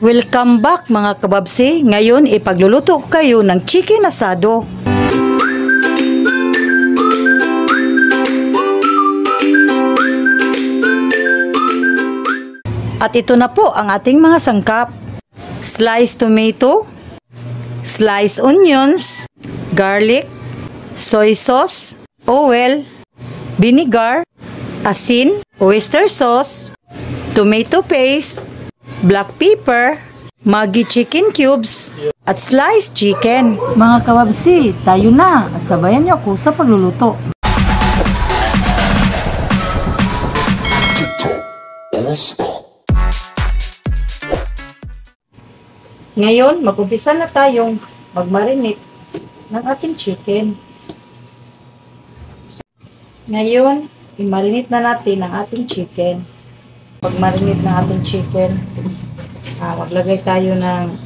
Welcome back mga kababsi. Ngayon ipagluluto ko kayo ng chicken asado. At ito na po ang ating mga sangkap. Sliced tomato, sliced onions, garlic, soy sauce, oil, vinegar, asin, oyster sauce, tomato paste, black pepper, Maggi chicken cubes, at sliced chicken. Mga kababsi, tayo na at sabayan niyo ako sa pagluluto. Ngayon, mag-umpisa na tayong mag-marinate ng ating chicken. Ngayon, i-marinate na natin ang ating chicken. Pag-marinate ng ating chicken, maglagay tayo ng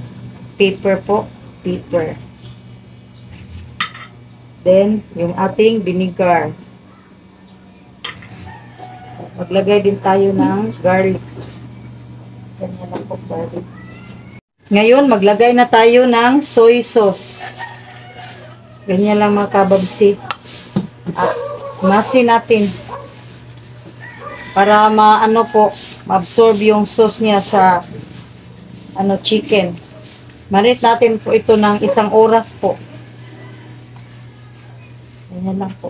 pepper po. Pepper. Then, yung ating vinegar. Maglagay din tayo ng garlic. Ganyan lang po, garlic. Ngayon, maglagay na tayo ng soy sauce. Ganyan lang mga kababsi. At masin natin. Para ma-absorb yung sauce niya sa chicken. Marinate natin po ito ng 1 oras po. Ganyan lang po.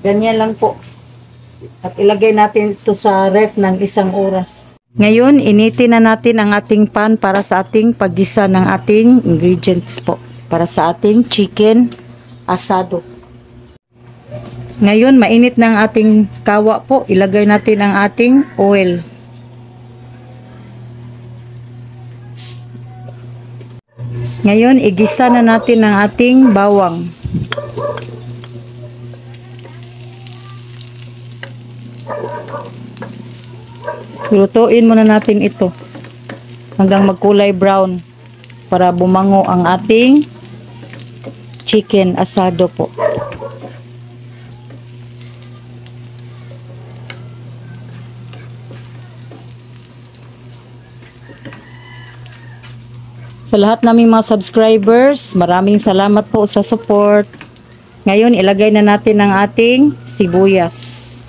Ganyan lang po. At ilagay natin ito sa ref ng 1 oras. Ngayon, initin na natin ang ating pan para sa ating paggisa ng ating ingredients po. Para sa ating chicken asado. Ngayon, mainit na ang ating kawa po. Ilagay natin ang ating oil. Ngayon, igisa na natin ang ating bawang. Lutuin muna natin ito hanggang magkulay brown para bumango ang ating chicken asado po. Sa lahat naming mga subscribers, maraming salamat po sa support. Ngayon, ilagay na natin ang ating sibuyas.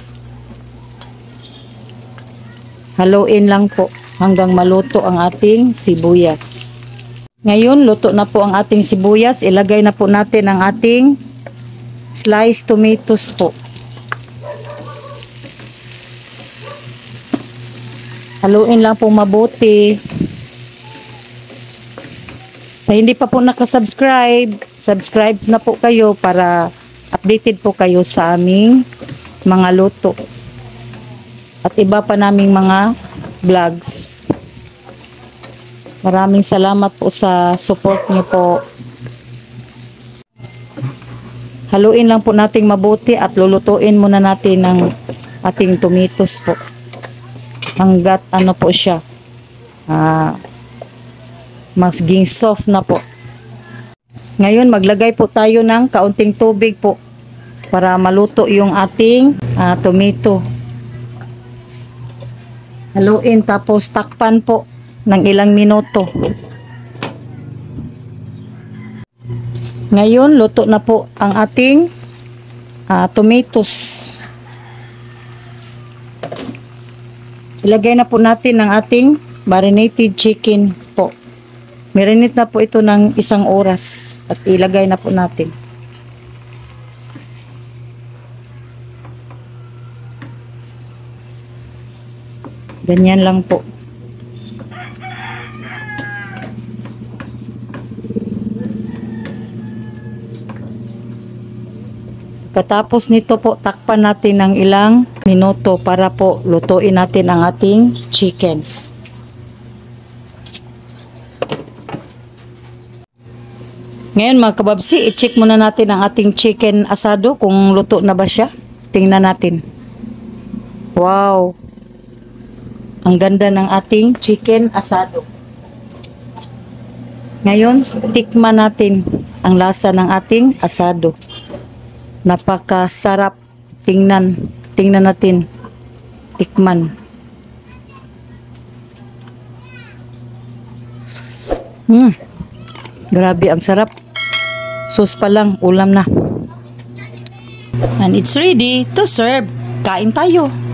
Haluin lang po hanggang maluto ang ating sibuyas. Ngayon, luto na po ang ating sibuyas. Ilagay na po natin ang ating sliced tomatoes po. Haluin lang po mabuti. Sa hindi pa po nakasubscribe, subscribe na po kayo para updated po kayo sa aming mga luto. At iba pa naming mga vlogs. Maraming salamat po sa support niyo po. Haluin lang po nating mabuti at lulutuin muna natin ng ating tomatoes po. Hanggat po siya. Maging soft na po. Ngayon, maglagay po tayo ng kaunting tubig po para maluto yung ating tomato. Haluin tapos takpan po ng ilang minuto. Ngayon, luto na po ang ating tomatoes. Ilagay na po natin ang ating marinated chicken po. Marinate na po ito ng 1 oras at ilagay na po natin. Ganyan lang po. Katapos nito po, takpan natin ng ilang minuto para po lutuin natin ang ating chicken. Ngayon mga kababsi, i-check muna natin ang ating chicken asado kung luto na ba siya. Tingnan natin. Wow! Ang ganda ng ating chicken asado. Ngayon, tikman natin ang lasa ng ating asado. Napakasarap. Tingnan natin. tikman. Grabe, ang sarap. Sauce pa lang, ulam na. And it's ready to serve. Kain tayo.